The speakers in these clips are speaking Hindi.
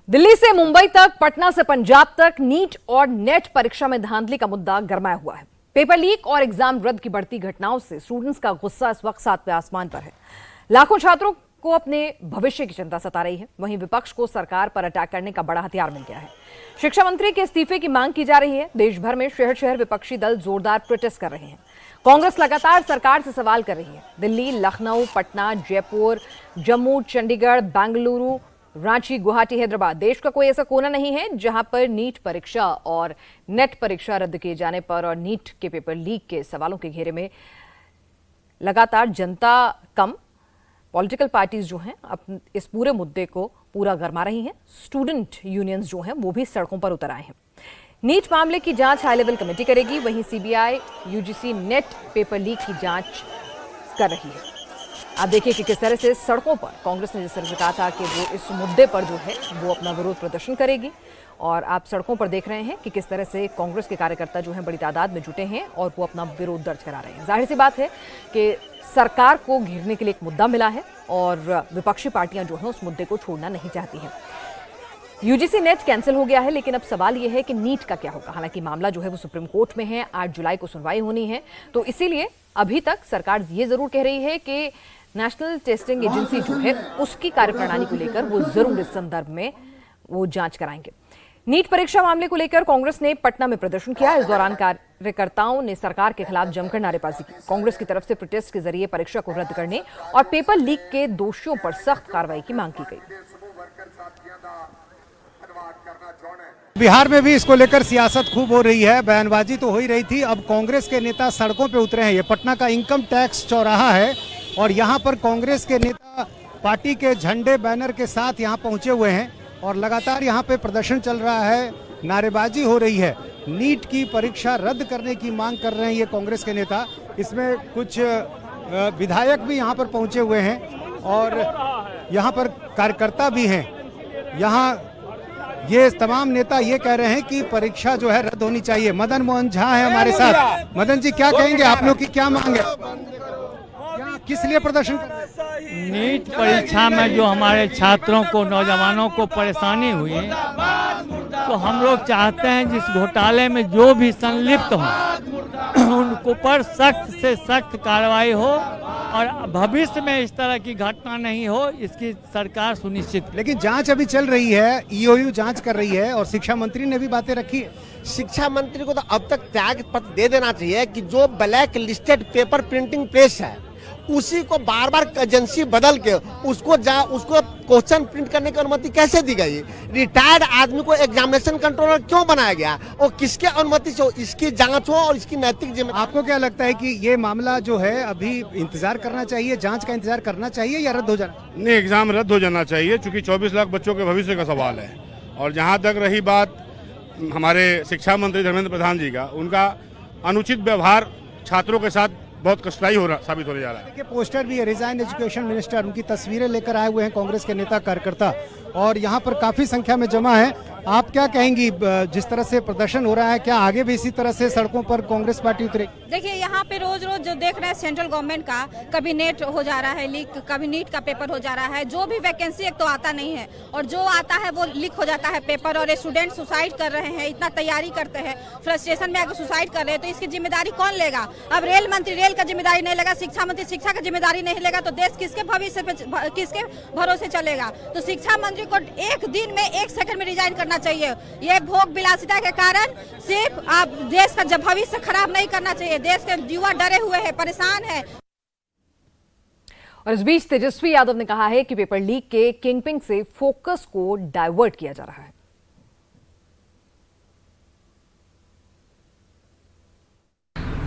दिल्ली से मुंबई तक, पटना से पंजाब तक नीट और नेट परीक्षा में धांधली का मुद्दा गरमाया हुआ है। पेपर लीक और एग्जाम रद्द की बढ़ती घटनाओं से स्टूडेंट्स का गुस्सा इस वक्त सातवें आसमान पर है। लाखों छात्रों को अपने भविष्य की चिंता सता रही है। वहीं विपक्ष को सरकार पर अटैक करने का बड़ा हथियार मिल गया है। शिक्षा मंत्री के इस्तीफे की मांग की जा रही है। देश भर में शहर शहर विपक्षी दल जोरदार प्रोटेस्ट कर रहे हैं। कांग्रेस लगातार सरकार से सवाल कर रही है। दिल्ली, लखनऊ, पटना, जयपुर, जम्मू, चंडीगढ़, बेंगलुरु, रांची, गुवाहाटी, हैदराबाद, देश का कोई ऐसा कोना नहीं है जहां पर नीट परीक्षा और नेट परीक्षा रद्द किए जाने पर और नीट के पेपर लीक के सवालों के घेरे में लगातार जनता कम पॉलिटिकल पार्टीज जो हैं अब इस पूरे मुद्दे को पूरा गरमा रही हैं। स्टूडेंट यूनियंस जो हैं वो भी सड़कों पर उतर आए हैं। नीट मामले की जांच हाई लेवल कमेटी करेगी। वहीं CBI UGC net paper leak की जांच कर रही है। आप देखिए कि किस तरह से सड़कों पर कांग्रेस ने जिस तरह से कहा था कि वो इस मुद्दे पर जो है वो अपना विरोध प्रदर्शन करेगी, और आप सड़कों पर देख रहे हैं कि किस तरह से कांग्रेस के कार्यकर्ता जो हैं बड़ी तादाद में जुटे हैं और वो अपना विरोध दर्ज करा रहे हैं। जाहिर सी बात है कि सरकार को घेरने के लिए एक मुद्दा मिला है और विपक्षी पार्टियां जो हैं उस मुद्दे को छोड़ना नहीं चाहती हैं। यूजीसी नेट कैंसिल हो गया है, लेकिन अब सवाल यह है कि नीट का क्या होगा। हालांकि मामला जो है वो सुप्रीम कोर्ट में है, 8 जुलाई को सुनवाई होनी है, तो इसीलिए अभी तक सरकार ये जरूर कह रही है कि नेशनल टेस्टिंग एजेंसी जो है उसकी कार्यप्रणाली को लेकर वो जरूर इस संदर्भ में वो जांच कराएंगे। नीट परीक्षा मामले को लेकर कांग्रेस ने पटना में प्रदर्शन किया। इस दौरान कार्यकर्ताओं ने सरकार के खिलाफ जमकर नारेबाजी की। कांग्रेस की तरफ से प्रोटेस्ट के जरिए परीक्षा को रद्द करने और पेपर लीक के दोषियों पर सख्त कार्रवाई की मांग की गई। बिहार में भी इसको लेकर सियासत खूब हो रही है, बयानबाजी तो हो ही रही थी। अब कांग्रेस के नेता सड़कों पे उतरे हैं। ये पटना का इनकम टैक्स चौराहा है और यहाँ पर कांग्रेस के नेता पार्टी के झंडे बैनर के साथ यहाँ पहुँचे हुए हैं और लगातार यहाँ पे प्रदर्शन चल रहा है, नारेबाजी हो रही है। नीट की परीक्षा रद्द करने की मांग कर रहे हैं ये कांग्रेस के नेता। इसमें कुछ विधायक भी यहाँ पर पहुँचे हुए हैं और यहाँ पर कार्यकर्ता भी हैं। यहाँ ये तमाम नेता ये कह रहे हैं कि परीक्षा जो है रद्द होनी चाहिए। मदन मोहन झा है हमारे साथ। मदन जी, क्या कहेंगे, आप लोग की क्या मांग है, किस लिए प्रदर्शन कर रहे हैं? नीट परीक्षा में जो हमारे छात्रों को, नौजवानों को परेशानी हुई, तो हम लोग चाहते हैं जिस घोटाले में जो भी संलिप्त हो उनको पर सख्त से सख्त कार्रवाई हो और भविष्य में इस तरह की घटना नहीं हो, इसकी सरकार सुनिश्चित। लेकिन जांच अभी चल रही है, ईओयू जांच कर रही है और शिक्षा मंत्री ने भी बातें रखी है। शिक्षा मंत्री को तो अब तक त्याग पत्र दे देना चाहिए कि जो black listed paper printing press है उसी को बार बार एजेंसी बदल के उसको क्वेश्चन प्रिंट करने की अनुमति कैसे दी गई? रिटायर्ड आदमी को एग्जामिनेशन कंट्रोलर क्यों बनाया गया और किसके अनुमति से? इसकी जांच हो और इसकी नैतिक जिम्मेदारी। आपको क्या लगता है कि ये मामला जो है अभी इंतजार करना चाहिए, जांच का इंतजार करना चाहिए या रद्द हो जाना? नहीं, एग्जाम रद्द हो जाना चाहिए, क्योंकि 24 लाख बच्चों के भविष्य का सवाल है। और जहाँ तक रही बात हमारे शिक्षा मंत्री धर्मेंद्र प्रधान जी का, उनका अनुचित व्यवहार छात्रों के साथ बहुत कष्टदायी साबित होने जा रहा है। देखिए, पोस्टर भी है, रिजाइन एजुकेशन मिनिस्टर, उनकी तस्वीरें लेकर आए हुए हैं कांग्रेस के नेता कार्यकर्ता और यहाँ पर काफी संख्या में जमा है। आप क्या कहेंगी, जिस तरह से प्रदर्शन हो रहा है, क्या आगे भी इसी तरह से सड़कों पर कांग्रेस पार्टी उतरे? देखिए, यहाँ पे रोज रोज जो देख रहे हैं सेंट्रल गवर्नमेंट का, कभी नेट हो जा रहा है लीक, कभी नीट का पेपर हो जा रहा है। जो भी वैकेंसी एक तो आता नहीं है और जो आता है वो लीक हो जाता है पेपर, और स्टूडेंट सुसाइड कर रहे हैं। इतना तैयारी करते हैं, फ्रस्ट्रेशन में आकर सुसाइड कर रहे हैं, तो इसकी जिम्मेदारी कौन लेगा? अब रेल मंत्री रेल का जिम्मेदारी नहीं लेगा, शिक्षा मंत्री शिक्षा का जिम्मेदारी नहीं लेगा, तो देश किसके भविष्य पे, किसके भरोसे चलेगा? तो शिक्षा मंत्री को एक दिन में 1 सेकंड में रिजाइन करना चाहिए। ये भोग विलासिता के कारण सिर्फ आप देश का भविष्य खराब नहीं करना चाहिए। देश के युवा डरे हुए हैं, परेशान है। और इस बीच तेजस्वी यादव ने कहा है कि पेपर लीक के किंगपिन से फोकस को डाइवर्ट किया जा रहा है।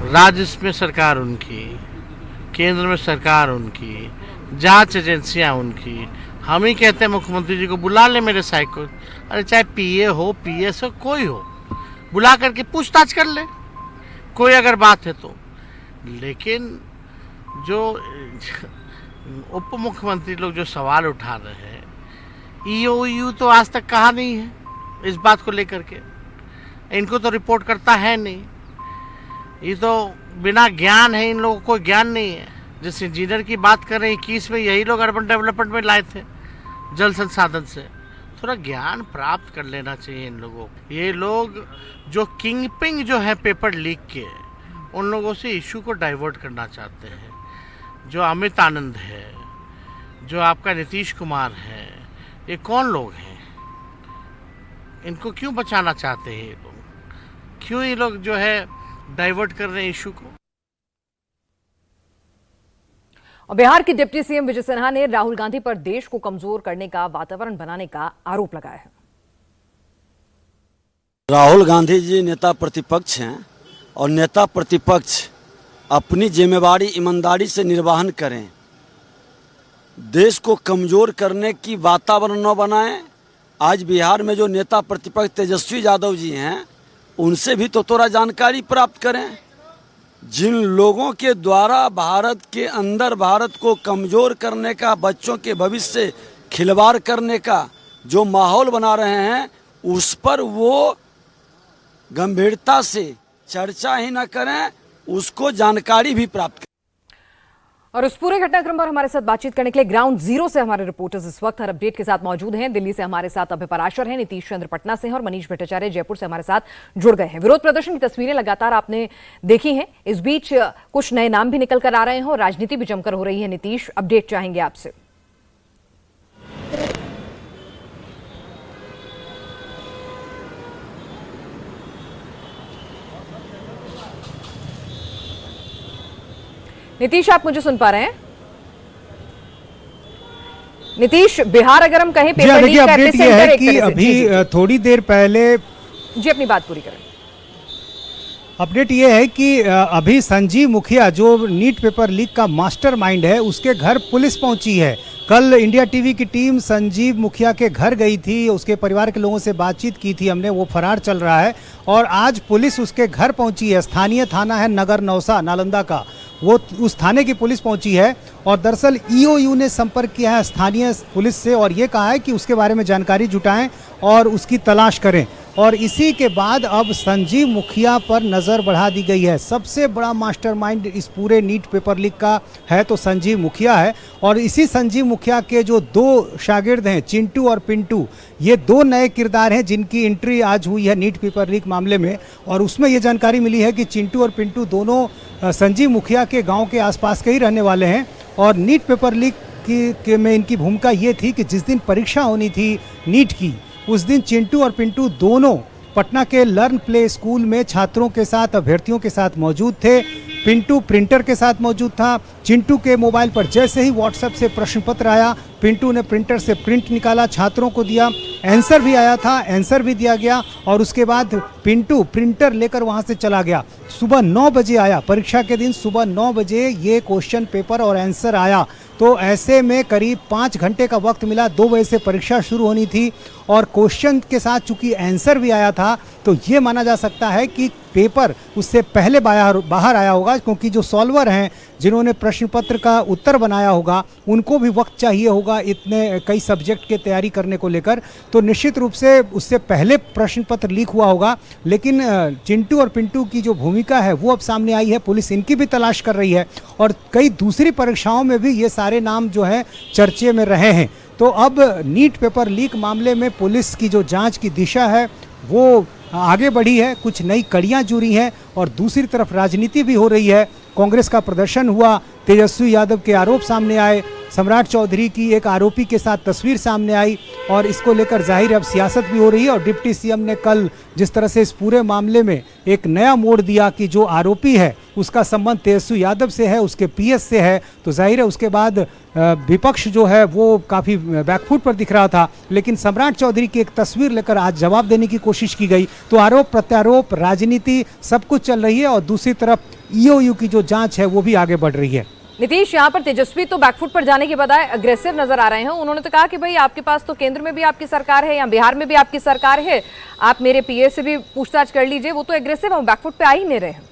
राज्य में सरकार उनकी, केंद्र में सरकार उनकी, जांच एजेंसियां उनकी। हम ही कहते हैं मुख्यमंत्री जी को बुला ले मेरे साइड को, अरे चाहे पीए हो, पीएस हो, कोई हो, बुला करके पूछताछ कर ले कोई अगर बात है तो। लेकिन जो उप मुख्यमंत्री लोग जो सवाल उठा रहे हैं, ईओयू तो आज तक कहा नहीं है इस बात को लेकर के, इनको तो रिपोर्ट करता है नहीं। ये तो बिना ज्ञान है, इन लोगों को ज्ञान नहीं है। जिस इंजीनियर की बात कर रहे हैं 21 में यही लोग अर्बन डेवलपमेंट में लाए थे जल संसाधन से, थोड़ा ज्ञान प्राप्त कर लेना चाहिए इन लोगों को। ये लोग जो किंगपिंग जो है पेपर लीक के, उन लोगों से इशू को डाइवर्ट करना चाहते हैं। जो अमित आनंद है, जो आपका नीतीश कुमार है, ये कौन लोग हैं? इनको क्यों बचाना चाहते हैं ये लोग? क्यों ये लोग जो है डाइवर्ट कर रहे हैं इशू को? और बिहार की डिप्टी सीएम विजय सिन्हा ने राहुल गांधी पर देश को कमजोर करने का वातावरण बनाने का आरोप लगाया है। राहुल गांधी जी नेता प्रतिपक्ष हैं और नेता प्रतिपक्ष अपनी जिम्मेवारी ईमानदारी से निर्वहन करें, देश को कमजोर करने की वातावरण न बनाएं। आज बिहार में जो नेता प्रतिपक्ष तेजस्वी यादव जी हैं, उनसे भी तो थोड़ा जानकारी प्राप्त करें। जिन लोगों के द्वारा भारत के अंदर भारत को कमजोर करने का, बच्चों के भविष्य से खिलवाड़ करने का जो माहौल बना रहे हैं, उस पर वो गंभीरता से चर्चा ही न करें, उसको जानकारी भी प्राप्त करें। और उस पूरे घटनाक्रम पर हमारे साथ बातचीत करने के लिए ग्राउंड जीरो से हमारे रिपोर्टर्स इस वक्त हर अपडेट के साथ मौजूद हैं। दिल्ली से हमारे साथ अभय पराशर हैं, नीतीश चंद्र पटना से हैं और मनीष भट्टाचार्य जयपुर से हमारे साथ जुड़ गए हैं। विरोध प्रदर्शन की तस्वीरें लगातार आपने देखी हैं। इस बीच कुछ नए नाम भी निकल कर आ रहे हैं और राजनीति भी जमकर हो रही है। नीतीश, अपडेट चाहेंगे आपसे। नीतीश, आप मुझे सुन पा रहे हैं? नीतीश, बिहार अगर हम कहें पेपर लीक का अपडेट ये है कि जी, अभी थोड़ी देर पहले जी अपनी बात पूरी करें। अपडेट ये है कि अभी संजीव मुखिया जो नीट पेपर लीक का मास्टरमाइंड है, उसके घर पुलिस पहुंची है। कल इंडिया टीवी की टीम संजीव मुखिया के घर गई थी, उसके परिवार के लोगों से बातचीत की थी हमने, वो फरार चल रहा है और आज पुलिस उसके घर पहुंची है। स्थानीय थाना है नगर नौसा नालंदा का, वो उस थाने की पुलिस पहुंची है और दरअसल ईओयू ने संपर्क किया है स्थानीय पुलिस से और ये कहा है कि उसके बारे में जानकारी जुटाएं और उसकी तलाश करें। और इसी के बाद अब संजीव मुखिया पर नज़र बढ़ा दी गई है। सबसे बड़ा मास्टरमाइंड इस पूरे नीट पेपर लीक का है तो संजीव मुखिया है और इसी संजीव मुखिया के जो दो शागिर्द हैं, चिंटू और पिंटू, ये दो नए किरदार हैं जिनकी एंट्री आज हुई है नीट पेपर लीक मामले में। और उसमें ये जानकारी मिली है कि चिंटू और पिंटू दोनों संजीव मुखिया के गांव के आसपास के ही रहने वाले हैं और नीट पेपर लीक में इनकी भूमिका ये थी कि जिस दिन परीक्षा होनी थी नीट की, उस दिन चिंटू और पिंटू दोनों पटना के लर्न प्ले स्कूल में छात्रों के साथ, अभ्यर्थियों के साथ मौजूद थे। पिंटू प्रिंटर के साथ मौजूद था। चिंटू के मोबाइल पर जैसे ही व्हाट्सएप से प्रश्न पत्र आया, पिंटू ने प्रिंटर से प्रिंट निकाला, छात्रों को दिया, आंसर भी आया था, आंसर भी दिया गया और उसके बाद पिंटू प्रिंटर लेकर वहां से चला गया। सुबह 9 बजे आया, परीक्षा के दिन सुबह 9 बजे ये क्वेश्चन पेपर और आंसर आया। तो ऐसे में करीब 5 घंटे का वक्त मिला, 2 बजे से परीक्षा शुरू होनी थी और क्वेश्चन के साथ चूंकि आंसर भी आया था तो ये माना जा सकता है कि पेपर उससे पहले बाहर आया होगा, क्योंकि जो सॉल्वर हैं जिन्होंने प्रश्न पत्र का उत्तर बनाया होगा उनको भी वक्त चाहिए होगा इतने कई सब्जेक्ट के तैयारी करने को लेकर, तो निश्चित रूप से उससे पहले प्रश्न पत्र लीक हुआ होगा। लेकिन चिंटू और पिंटू की जो भूमिका है वो अब सामने आई है, पुलिस इनकी भी तलाश कर रही है और कई दूसरी परीक्षाओं में भी ये सारे नाम जो है चर्चे में रहे हैं। तो अब नीट पेपर लीक मामले में पुलिस की जो जांच की दिशा है वो आगे बढ़ी है, कुछ नई कड़ियां जुड़ी हैं और दूसरी तरफ राजनीति भी हो रही है। कांग्रेस का प्रदर्शन हुआ, तेजस्वी यादव के आरोप सामने आए, सम्राट चौधरी की एक आरोपी के साथ तस्वीर सामने आई और इसको लेकर जाहिर अब सियासत भी हो रही है। और डिप्टी सीएम ने कल जिस तरह से इस पूरे मामले में एक नया मोड़ दिया कि जो आरोपी है उसका संबंध तेजस्वी यादव से है, उसके पीएस से है, तो जाहिर है उसके बाद विपक्ष जो है वो काफ़ी बैकफुट पर दिख रहा था। लेकिन सम्राट चौधरी की एक तस्वीर लेकर आज जवाब देने की कोशिश की गई। तो आरोप प्रत्यारोप, राजनीति सब कुछ चल रही है और दूसरी तरफ ईओयू की जो जांच है वो भी आगे बढ़ रही है। नीतीश, यहाँ पर तेजस्वी तो बैकफुट पर जाने के बजाय अग्रेसिव नजर आ रहे हैं। उन्होंने तो कहा कि भाई आपके पास तो केंद्र में भी आपकी सरकार है या बिहार में भी आपकी सरकार है, आप मेरे पीए से भी पूछताछ कर लीजिए, वो तो एग्रेसिव है, बैकफुट पे आ ही नहीं रहे हैं।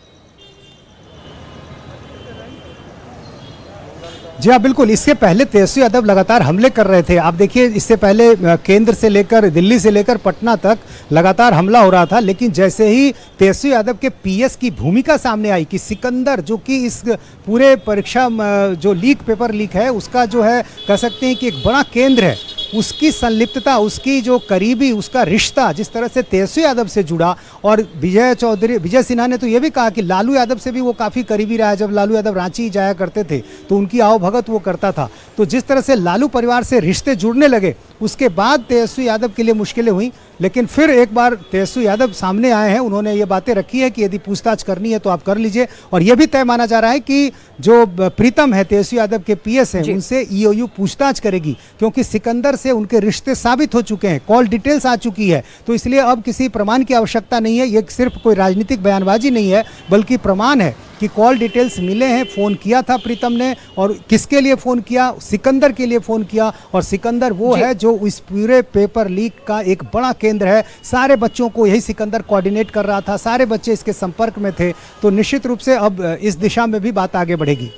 जी हाँ, बिल्कुल। इससे पहले तेजस्वी यादव लगातार हमले कर रहे थे। आप देखिए, इससे पहले केंद्र से लेकर दिल्ली से लेकर पटना तक लगातार हमला हो रहा था। लेकिन जैसे ही तेजस्वी यादव के पीएस की भूमिका सामने आई कि सिकंदर, जो कि इस पूरे परीक्षा जो लीक पेपर लीक है उसका जो है कह सकते हैं कि एक बड़ा केंद्र है, उसकी संलिप्तता, उसकी जो करीबी उसका रिश्ता जिस तरह से तेजस्वी यादव से जुड़ा, और विजय सिन्हा ने तो ये भी कहा कि लालू यादव से भी वो काफ़ी करीबी रहा है। जब लालू यादव रांची जाया करते थे तो उनकी आवभगत वो करता था। तो जिस तरह से लालू परिवार से रिश्ते जुड़ने लगे, उसके बाद तेजस्वी यादव के लिए मुश्किलें हुई। लेकिन फिर एक बार तेजस्वी यादव सामने आए हैं, उन्होंने ये बातें रखी है कि यदि पूछताछ करनी है तो आप कर लीजिए। और यह भी तय माना जा रहा है कि जो प्रीतम है, तेजस्वी यादव के पीएस हैं, उनसे ईओयू पूछताछ करेगी, क्योंकि सिकंदर से उनके रिश्ते साबित हो चुके हैं, कॉल डिटेल्स आ चुकी है। तो इसलिए अब किसी प्रमाण की आवश्यकता नहीं है। ये सिर्फ कोई राजनीतिक बयानबाजी नहीं है, बल्कि प्रमाण है कि कॉल डिटेल्स मिले हैं। फ़ोन किया था प्रीतम ने, और किसके लिए फ़ोन किया? सिकंदर के लिए फ़ोन किया। और सिकंदर वो है जो इस पूरे पेपर लीक का एक बड़ा केंद्र है। सारे बच्चों को यही सिकंदर कोऑर्डिनेट कर रहा था, सारे बच्चे इसके संपर्क में थे। तो निश्चित रूप से अब इस दिशा में भी बात आगे बढ़ेगी।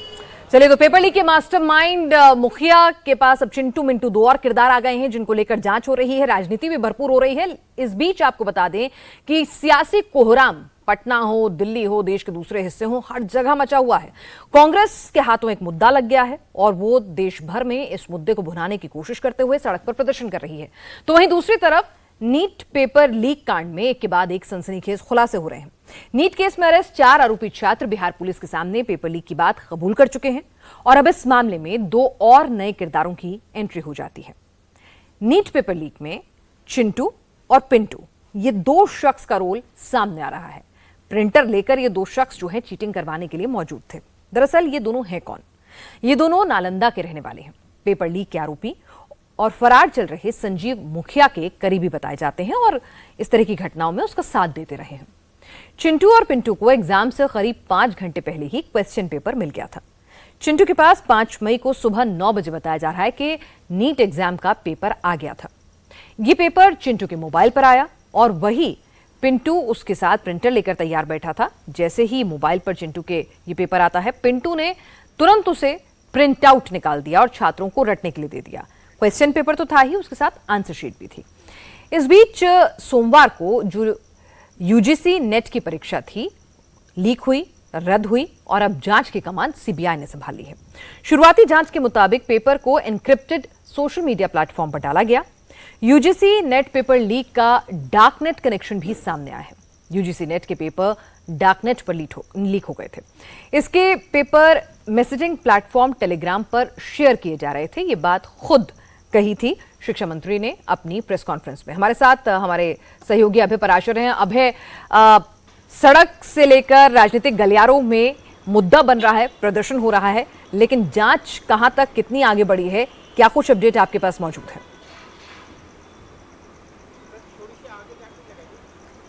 चलिए, तो पेपर लीक के मास्टरमाइंड मुखिया के पास अब चिंटू मिंटू दो और किरदार आ गए हैं, जिनको लेकर जांच हो रही है, राजनीति भी भरपूर हो रही है। इस बीच आपको बता दें कि सियासी कोहराम पटना हो, दिल्ली हो, देश के दूसरे हिस्से हो, हर जगह मचा हुआ है। कांग्रेस के हाथों एक मुद्दा लग गया है और वो देश भर में इस मुद्दे को भुनाने की कोशिश करते हुए सड़क पर प्रदर्शन कर रही है। तो वहीं दूसरी तरफ नीट पेपर लीक कांड में एक के बाद एक सनसनीखेज खुलासे हो रहे हैं। नीट केस में अरेस्ट 4 आरोपी छात्र बिहार पुलिस के सामने पेपर लीक की बात कबूल कर चुके हैं और अब इस मामले में 2 और नए किरदारों की एंट्री हो जाती है। नीट पेपर लीक में चिंटू और पिंटू, ये 2 शख्स का रोल सामने आ रहा है। प्रिंटर लेकर ये 2 शख्स जो है चीटिंग करवाने के लिए मौजूद थे। दरअसल ये दोनों हैं कौन? ये दोनों नालंदा के रहने वाले हैं, पेपर लीक के आरोपी और फरार चल रहे संजीव मुखिया के करीबी बताए जाते हैं और इस तरह की घटनाओं में उसका साथ देते रहे हैं। चिंटू और पिंटू को एग्जाम से करीब 5 घंटे पहले ही क्वेश्चन पेपर मिल गया था। चिंटू के पास 5 मई को सुबह 9 बजे बताया जा रहा है कि नीट एग्जाम का पेपर आ गया था। ये पेपर चिंटू के मोबाइल पर आया और वही पिंटू उसके साथ प्रिंटर लेकर तैयार बैठा था। जैसे ही मोबाइल पर चिंटू के ये पेपर आता है, पिंटू ने तुरंत उसे प्रिंट आउट निकाल दिया और छात्रों को रटने के लिए दे दिया। क्वेश्चन पेपर तो था ही, उसके साथ आंसर शीट भी थी। इस बीच सोमवार को जो यूजीसी नेट की परीक्षा थी, लीक हुई, रद्द हुई और अब जांच की कमान सीबीआई ने संभाली है। शुरुआती जांच के मुताबिक पेपर को एन्क्रिप्टेड सोशल मीडिया प्लेटफॉर्म पर डाला गया। यूजीसी नेट पेपर लीक का डार्कनेट कनेक्शन भी सामने आया है। यूजीसी नेट के पेपर डार्कनेट पर लीक हो गए थे। इसके पेपर मैसेजिंग प्लेटफॉर्म टेलीग्राम पर शेयर किए जा रहे थे। ये बात खुद कही थी शिक्षा मंत्री ने अपनी प्रेस कॉन्फ्रेंस में। हमारे साथ हमारे सहयोगी अभय पराशर हैं। अभय, सड़क से लेकर राजनीतिक गलियारों में मुद्दा बन रहा है, प्रदर्शन हो रहा है, लेकिन जांच कहां तक कितनी आगे बढ़ी है, क्या कुछ अपडेट आपके पास मौजूद है?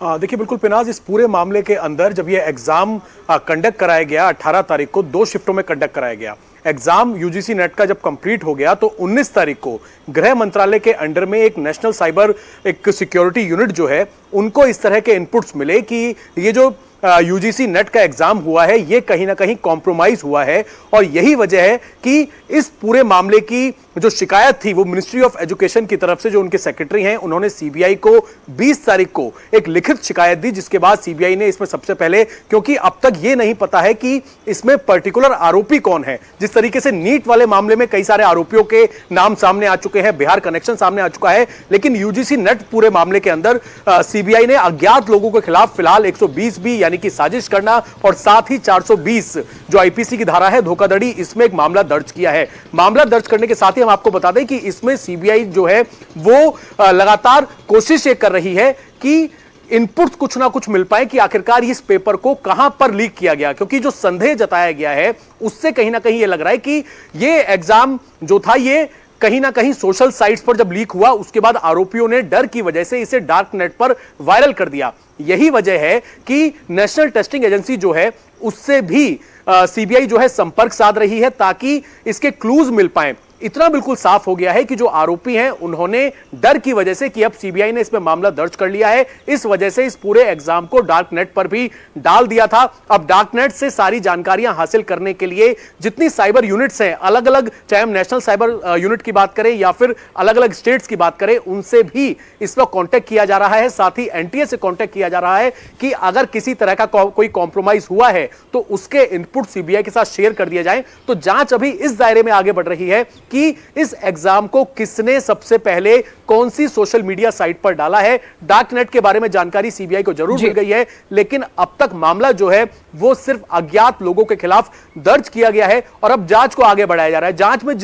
देखिए, बिल्कुल पिनाज, इस पूरे मामले के अंदर जब ये एग्जाम कंडक्ट कराया गया 18 तारीख को, 2 शिफ्टों में कंडक्ट कराया गया। एग्जाम यूजीसी नेट का जब कंप्लीट हो गया तो 19 तारीख को गृह मंत्रालय के अंडर में एक नेशनल साइबर एक सिक्योरिटी यूनिट जो है, उनको इस तरह के इनपुट्स मिले कि ये जो यूजीसी नेट का एग्जाम हुआ है ये कहीं ना कहीं कॉम्प्रोमाइज हुआ है। और यही वजह है कि इस पूरे मामले की जो शिकायत थी वो मिनिस्ट्री ऑफ एजुकेशन की तरफ से, जो उनके सेक्रेटरी हैं, उन्होंने सीबीआई को 20 तारीख को एक लिखित शिकायत दी, जिसके बाद सीबीआई ने इसमें सबसे पहले, क्योंकि अब तक ये नहीं पता है कि इसमें पर्टिकुलर आरोपी कौन है। जिस तरीके से नीट वाले मामले में कई सारे आरोपियों के नाम सामने आ चुके हैं, बिहार कनेक्शन सामने आ चुका है, लेकिन यूजीसी नेट पूरे मामले के अंदर सीबीआई ने अज्ञात लोगों के खिलाफ फिलहाल 120 बी यानी कि साजिश करना और साथ ही 420 जो आईपीसी की धारा है धोखाधड़ी, इसमें एक मामला दर्ज किया है। मामला दर्ज करने के साथ ही हम आपको बता दें कि इसमें सीबीआई जो है वो लगातार कोशिश ये कर रही है कि इनपुट्स कुछ ना कुछ मिल पाए कि आखिरकार इस पेपर को कहां पर लीक किया गया, क्योंकि जो संदेह जताया गया है उससे कहीं ना कहीं ये लग रहा है कि ये एग्जाम जो था ये कहीं ना कहीं सोशल साइट्स पर जब लीक हुआ उसके बाद आरोपियों ने डर की वजह से इसे डार्क नेट पर वायरल कर दिया। यही वजह है कि नेशनल टेस्टिंग एजेंसी जो है उससे भी सीबीआई जो है संपर्क साध रही है ताकि इसके क्लूज मिल पाए। इतना बिल्कुल साफ हो गया है कि जो आरोपी हैं उन्होंने डर की वजह से कि अब सीबीआई ने इसमें मामला दर्ज कर लिया है, इस वजह से इस पूरे एग्जाम को डार्क नेट पर भी डाल दिया था। अब डार्क नेट से सारी जानकारियां हासिल करने के लिए जितनी साइबर यूनिट्स हैं, अलग अलग, चाहे हम नेशनल साइबर यूनिट की बात करें या फिर अलग अलग स्टेट्स की बात करें, उनसे भी इस पर कॉन्टेक्ट किया जा रहा है। साथ ही एनटीए से कॉन्टेक्ट किया जा रहा है कि अगर किसी तरह का कोई कॉम्प्रोमाइज हुआ है तो उसके इनपुट सीबीआई के साथ शेयर कर दिया जाए। तो जांच अभी इस दायरे में आगे बढ़ रही है कि इस एग्जाम को किसने सबसे पहले कौन सी सोशल मीडिया साइट पर डाला है। डार्क नेट के बारे में जानकारी सीबीआई को जरूर मिल गई है, लेकिन अब तक मामला जो है वो सिर्फ अज्ञात लोगों के खिलाफ दर्ज किया गया है और अब जांच को आगे बढ़ाया जा रहा है। जांच में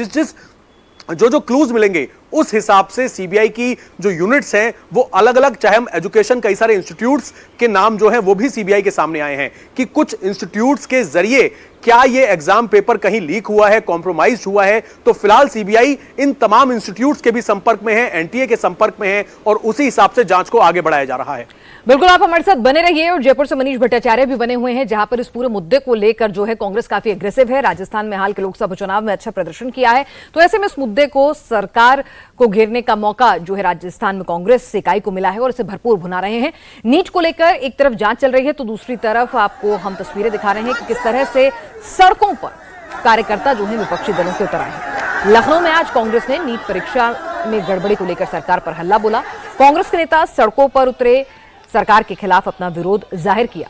जो क्लूज मिलेंगे उस हिसाब से सीबीआई की जो यूनिट्स हैं वो अलग अलग, चाहे हम एजुकेशन, कई सारे इंस्टीट्यूट्स के नाम जो हैं वो भी सीबीआई के सामने आए हैं कि कुछ इंस्टीट्यूट्स के जरिए क्या ये एग्जाम पेपर कहीं लीक हुआ है, कॉम्प्रोमाइज हुआ है। तो फिलहाल सीबीआई इन तमाम इंस्टीट्यूट्स के भी संपर्क में है, एनटीए के संपर्क में है और उसी हिसाब से जांच को आगे बढ़ाया जा रहा है। बिल्कुल, आप हमारे साथ बने रहिए। और जयपुर से मनीष भट्टाचार्य भी बने हुए हैं, जहां पर इस पूरे मुद्दे को लेकर जो है कांग्रेस काफी एग्रेसिव है। राजस्थान में हाल के लोकसभा चुनाव में अच्छा प्रदर्शन किया है, तो ऐसे में इस मुद्दे को, सरकार को घेरने का मौका जो है राजस्थान में कांग्रेस इकाई को मिला है और इसे भरपूर भुना रहे हैं। नीट को लेकर एक तरफ जांच चल रही है तो दूसरी तरफ आपको हम तस्वीरें दिखा रहे हैं कि किस तरह से सड़कों पर कार्यकर्ता जो है विपक्षी दलों के उतर आए हैं। लखनऊ में आज कांग्रेस ने नीट परीक्षा में गड़बड़ी को लेकर सरकार पर हल्ला बोला। कांग्रेस के नेता सड़कों पर उतरे, सरकार के खिलाफ अपना विरोध जाहिर किया।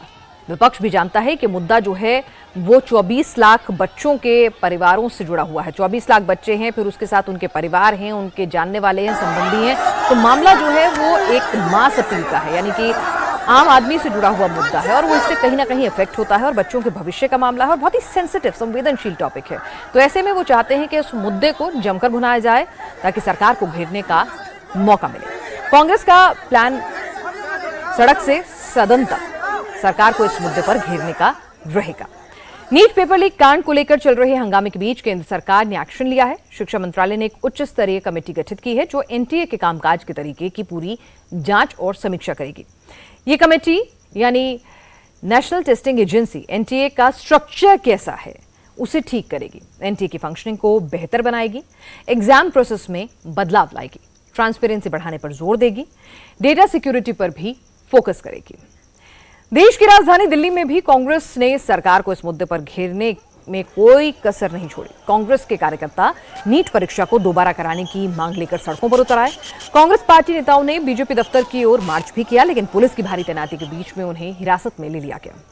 विपक्ष भी जानता है कि मुद्दा जो है वो 24 लाख बच्चों के परिवारों से जुड़ा हुआ है। 24 लाख बच्चे हैं, फिर उसके साथ उनके परिवार हैं, उनके जानने वाले हैं, संबंधी हैं, तो मामला जो है वो एक मास अपील का है, यानी कि आम आदमी से जुड़ा हुआ मुद्दा है और वो इससे कहीं ना कहीं इफेक्ट होता है और बच्चों के भविष्य का मामला है और बहुत ही सेंसिटिव, संवेदनशील टॉपिक है। तो ऐसे में वो चाहते हैं कि इस मुद्दे को जमकर भुनाया जाए ताकि सरकार को घेरने का मौका मिले। कांग्रेस का प्लान सड़क से सदन तक सरकार को इस मुद्दे पर घेरने का रहेगा। नीट पेपर लीक कांड को लेकर चल रहे हंगामे के बीच केंद्र सरकार ने एक्शन लिया है। शिक्षा मंत्रालय ने एक उच्च स्तरीय कमेटी गठित की है जो एनटीए के कामकाज के तरीके की पूरी जांच और समीक्षा करेगी। ये कमेटी यानी नेशनल टेस्टिंग एजेंसी एनटीए का स्ट्रक्चर कैसा है उसे ठीक करेगी, एनटीए की फंक्शनिंग को बेहतर बनाएगी, एग्जाम प्रोसेस में बदलाव लाएगी, ट्रांसपेरेंसी बढ़ाने पर जोर देगी, डेटा सिक्योरिटी पर भी फोकस करेगी। देश की राजधानी दिल्ली में भी कांग्रेस ने सरकार को इस मुद्दे पर घेरने में कोई कसर नहीं छोड़ी। कांग्रेस के कार्यकर्ता नीट परीक्षा को दोबारा कराने की मांग लेकर सड़कों पर उतर आए। कांग्रेस पार्टी नेताओं ने बीजेपी दफ्तर की ओर मार्च भी किया, लेकिन पुलिस की भारी तैनाती के बीच में उन्हें हिरासत में ले लिया गया।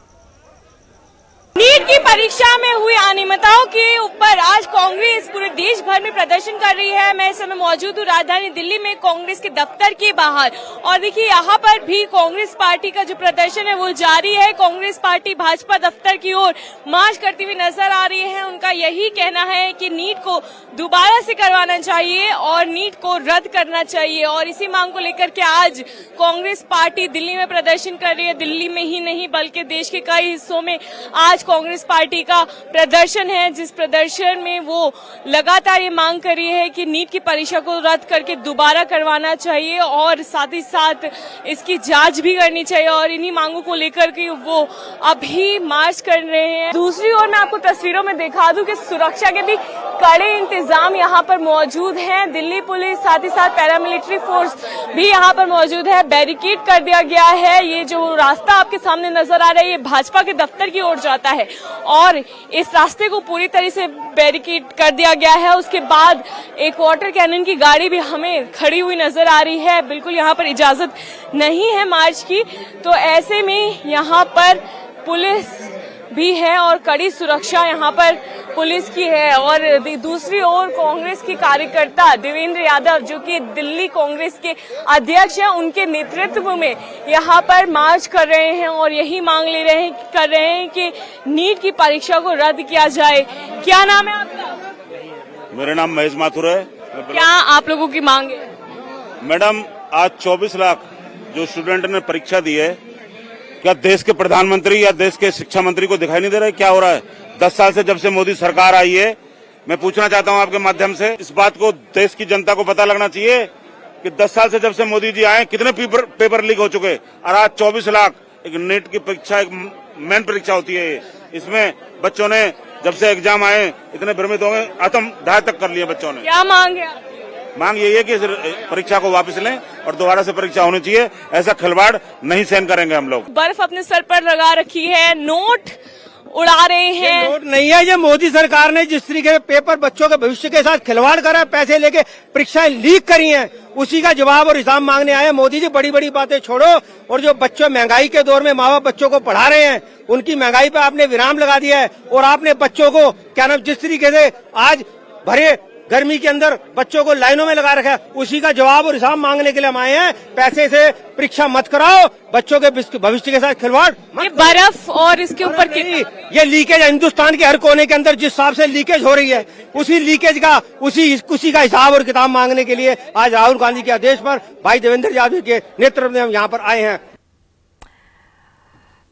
नीट की परीक्षा में हुई अनियमितताओं के ऊपर आज कांग्रेस पूरे देश भर में प्रदर्शन कर रही है। मैं इस समय मौजूद हूँ राजधानी दिल्ली में कांग्रेस के दफ्तर के बाहर और देखिए यहाँ पर भी कांग्रेस पार्टी का जो प्रदर्शन है वो जारी है। कांग्रेस पार्टी भाजपा दफ्तर की ओर मार्च करती हुई नजर आ रही है। उनका यही कहना है कि नीट को दोबारा से करवाना चाहिए और नीट को रद्द करना चाहिए और इसी मांग को लेकर के आज कांग्रेस पार्टी दिल्ली में प्रदर्शन कर रही है। दिल्ली में ही नहीं बल्कि देश के कई हिस्सों में आज कांग्रेस पार्टी का प्रदर्शन है, जिस प्रदर्शन में वो लगातार ये मांग कर रही है कि नीट की परीक्षा को रद्द करके दोबारा करवाना चाहिए और साथ ही साथ इसकी जांच भी करनी चाहिए और इन्हीं मांगों को लेकर के वो अभी मार्च कर रहे हैं। दूसरी ओर मैं आपको तस्वीरों में दिखा दूं कि सुरक्षा के भी कड़े इंतजाम यहाँ पर मौजूद हैं। दिल्ली पुलिस साथ ही साथ पैरामिलिट्री फोर्स भी यहाँ पर मौजूद है। बैरिकेड कर दिया गया है। ये जो रास्ता आपके सामने नजर आ रहा है ये भाजपा के दफ्तर की ओर जाता है और इस रास्ते को पूरी तरह से बैरिकेड कर दिया गया है। उसके बाद एक वाटर कैनन की गाड़ी भी हमें खड़ी हुई नजर आ रही है। बिल्कुल यहाँ पर इजाजत नहीं है मार्च की, तो ऐसे में यहाँ पर पुलिस भी है और कड़ी सुरक्षा यहाँ पर पुलिस की है। और दूसरी ओर कांग्रेस की कार्यकर्ता देवेंद्र यादव जो कि दिल्ली कांग्रेस के अध्यक्ष हैं, उनके नेतृत्व में यहाँ पर मार्च कर रहे हैं और यही मांग कर रहे हैं कि नीट की परीक्षा को रद्द किया जाए। क्या नाम है आपका? मेरा नाम महेश माथुर है। क्या आप लोगों की मांग है? मैडम, आज 24 लाख जो स्टूडेंट ने परीक्षा दी है, क्या देश के प्रधानमंत्री या देश के शिक्षा मंत्री को दिखाई नहीं दे रहा है क्या हो रहा है? 10 साल से जब से मोदी सरकार आई है, मैं पूछना चाहता हूं आपके माध्यम से, इस बात को देश की जनता को पता लगना चाहिए कि 10 साल से जब से मोदी जी आए कितने पेपर लीक हो चुके और आज 24 लाख। एक नीट की परीक्षा एक मेन परीक्षा होती है, इसमें बच्चों ने जब से एग्जाम आए इतने भ्रमित हो गए, आत्मदाह तक कर लिए बच्चों ने। क्या मांग है? मांग यही है कि परीक्षा को वापस लें और दोबारा से परीक्षा होनी चाहिए। ऐसा खिलवाड़ नहीं सहन करेंगे हम लोग। बर्फ अपने सर पर लगा रखी है, नोट उड़ा रहे हैं। नोट नहीं है, ये मोदी सरकार ने जिस तरीके से पेपर बच्चों के भविष्य के साथ खिलवाड़ करा, पैसे लेके परीक्षाएं लीक करी हैं, उसी का जवाब और हिसाब मांगने आए। मोदी जी बड़ी बड़ी बातें छोड़ो और जो बच्चों महंगाई के दौर में माँ बाप बच्चों को पढ़ा रहे हैं उनकी महंगाई पे आपने विराम लगा दिया है और आपने बच्चों को क्या नाम जिस तरीके से आज भरे गर्मी के अंदर बच्चों को लाइनों में लगा रखा है, उसी का जवाब और हिसाब मांगने के लिए हम आए हैं। पैसे से परीक्षा मत कराओ, बच्चों के भविष्य के साथ खिलवाड़। ये बर्फ और इसके ऊपर ये लीकेज हिंदुस्तान के हर कोने के अंदर जिस हिसाब से लीकेज हो रही है, उसी लीकेज का उसी का हिसाब और किताब मांगने के लिए आज राहुल गांधी के आदेश पर भाई देवेंद्र यादव के नेतृत्व में हम यहाँ पर आए हैं।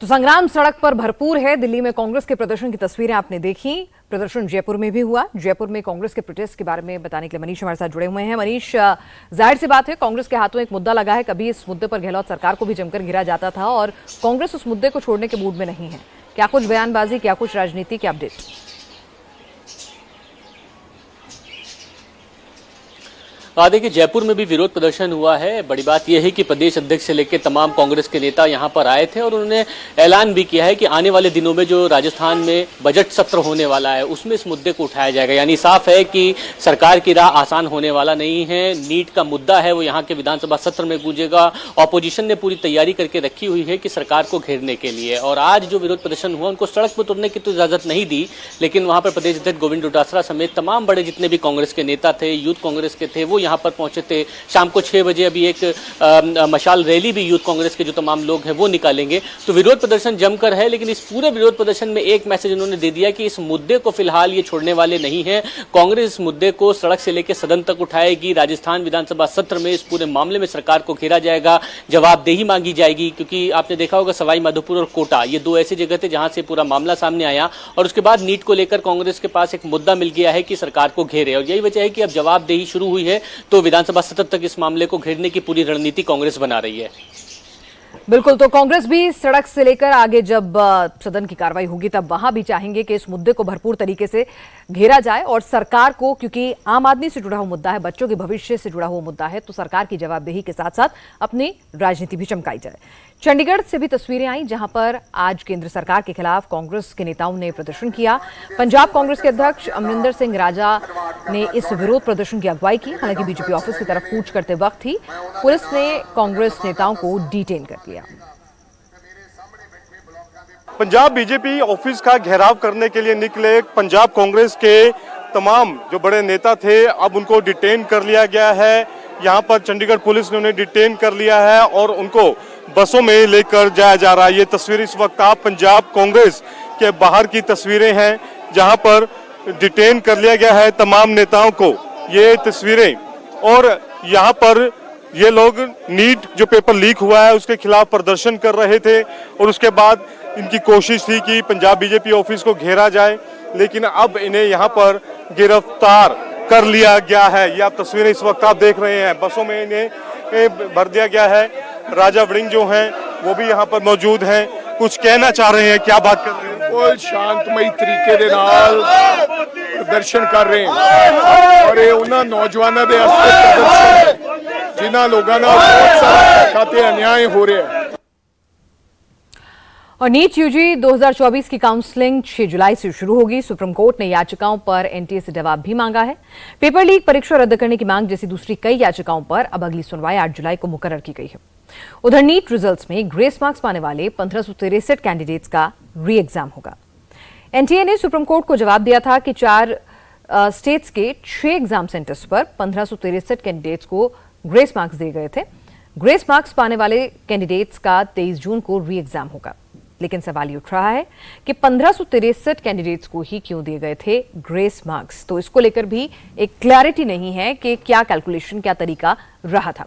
तो संग्राम सड़क पर भरपूर है। दिल्ली में कांग्रेस के प्रदर्शन की तस्वीरें आपने देखी। प्रदर्शन जयपुर में भी हुआ। जयपुर में कांग्रेस के प्रोटेस्ट के बारे में बताने के लिए मनीष हमारे साथ जुड़े हुए हैं। मनीष, जाहिर सी बात है कांग्रेस के हाथों एक मुद्दा लगा है। कभी इस मुद्दे पर गहलोत सरकार को भी जमकर घिरा जाता था और कांग्रेस उस मुद्दे को छोड़ने के मूड में नहीं है। क्या कुछ बयानबाजी, क्या कुछ राजनीति, क्या अपडेट? देखिए, जयपुर में भी विरोध प्रदर्शन हुआ है। बड़ी बात यह है कि प्रदेश अध्यक्ष से लेकर तमाम कांग्रेस के नेता यहां पर आए थे और उन्होंने ऐलान भी किया है कि आने वाले दिनों में जो राजस्थान में बजट सत्र होने वाला है उसमें इस मुद्दे को उठाया जाएगा। यानी साफ है कि सरकार की राह आसान होने वाला नहीं है। नीट का मुद्दा है वो यहाँ के विधानसभा सत्र में गूंजेगा। ऑपोजिशन ने पूरी तैयारी करके रखी हुई है कि सरकार को घेरने के लिए। और आज जो विरोध प्रदर्शन हुआ, उनको सड़क पर उतरने की तो इजाजत नहीं दी, लेकिन वहां पर प्रदेश अध्यक्ष गोविंद डोटासरा समेत तमाम बड़े जितने भी कांग्रेस के नेता थे, यूथ कांग्रेस के थे, वो यहाँ पर पहुंचे थे। शाम को 6 बजे अभी एक मशाल रैली भी यूथ कांग्रेस के जो तमाम लोग हैं वो निकालेंगे। तो विरोध प्रदर्शन जमकर है, लेकिन इस पूरे विरोध प्रदर्शन में एक मैसेज उन्होंने दे दिया कि इस मुद्दे को फिलहाल ये छोड़ने वाले नहीं हैं। कांग्रेस इस मुद्दे को सड़क से लेकर सदन तक उठाएगी। राजस्थान विधानसभा सत्र में इस पूरे मामले में सरकार को घेरा जाएगा, जवाबदेही मांगी जाएगी। क्योंकि आपने देखा होगा सवाई माधोपुर और कोटा, ये दो ऐसी जगह थे जहां से पूरा मामला सामने आया और उसके बाद नीट को लेकर कांग्रेस के पास एक मुद्दा मिल गया है कि सरकार को घेरे। और यही वजह है कि अब जवाबदेही शुरू हुई है, तो विधानसभा सत्र तक इस मामले को घेरने की पूरी रणनीति कांग्रेस बना रही है। बिल्कुल, तो कांग्रेस भी सड़क से लेकर आगे जब सदन की कार्रवाई होगी तब वहां भी चाहेंगे कि इस मुद्दे को भरपूर तरीके से घेरा जाए और सरकार को, क्योंकि आम आदमी से जुड़ा हुआ मुद्दा है, बच्चों के भविष्य से जुड़ा हुआ मुद्दा है, तो सरकार की जवाबदेही के साथ साथ अपनी राजनीति भी चमकाई जाए। चंडीगढ़ से भी तस्वीरें आई जहां पर आज केंद्र सरकार के खिलाफ कांग्रेस के नेताओं ने प्रदर्शन किया। पंजाब कांग्रेस के अध्यक्ष अमरिंदर सिंह राजा ने इस विरोध प्रदर्शन की अगुवाई की। हालांकि बीजेपी ऑफिस की तरफ कूच करते वक्त ही पुलिस ने कांग्रेस नेताओं को डिटेन कर लिया। पंजाब बीजेपी ऑफिस का घेराव करने के लिए निकले पंजाब कांग्रेस के तमाम जो बड़े नेता थे, अब उनको डिटेन कर लिया गया है। यहाँ पर चंडीगढ़ पुलिस ने उन्हें डिटेन कर लिया है और उनको बसों में लेकर जाया जा रहा है। ये तस्वीर इस वक्त आप पंजाब कांग्रेस के बाहर की तस्वीरें हैं, जहां पर डिटेन कर लिया गया है तमाम नेताओं को। ये तस्वीरें, और यहाँ पर ये लोग नीट जो पेपर लीक हुआ है उसके खिलाफ प्रदर्शन कर रहे थे और उसके बाद इनकी कोशिश थी कि पंजाब बीजेपी ऑफिस को घेरा जाए, लेकिन अब इन्हें यहाँ पर गिरफ्तार कर लिया गया है। ये आप तस्वीरें इस वक्त आप देख रहे हैं, बसों में इन्हें भर दिया गया है। राजा वड़िंग जो हैं वो भी यहाँ पर मौजूद हैं, कुछ कहना चाह रहे हैं, क्या बात कर रहे हैं? वो शांतमई तरीके दे नाल प्रदर्शन कर रहे हैं और ये उन्हां नौजवानों दे वास्ते प्रदर्शन जिन्हां लोगों नाल बहुत सारा धक्का ते अन्याय हो रहा है। और नीट यूजी 2024 की काउंसलिंग 6 जुलाई से शुरू होगी। सुप्रीम कोर्ट ने याचिकाओं पर एनटीए से जवाब भी मांगा है। पेपर लीक परीक्षा रद्द करने की मांग जैसी दूसरी कई याचिकाओं पर अब अगली सुनवाई 8 जुलाई को मुकर्रर की गई है। उधर नीट रिजल्ट्स में ग्रेस मार्क्स पाने वाले 1563 कैंडिडेट्स का री एग्जाम होगा। एनटीए ने सुप्रीम कोर्ट को जवाब दिया था कि 4 स्टेट्स के 6 एग्जाम सेंटर्स पर 1563 कैंडिडेट्स को ग्रेस मार्क्स दिए गए थे। ग्रेस मार्क्स पाने वाले कैंडिडेट्स का 23 जून को री एग्जाम होगा। लेकिन सवाल ये उठ रहा है कि 1563 कैंडिडेट्स को ही क्यों दिए गए थे ग्रेस मार्क्स। तो इसको लेकर भी एक क्लैरिटी नहीं है कि क्या कैलकुलेशन, क्या तरीका रहा था।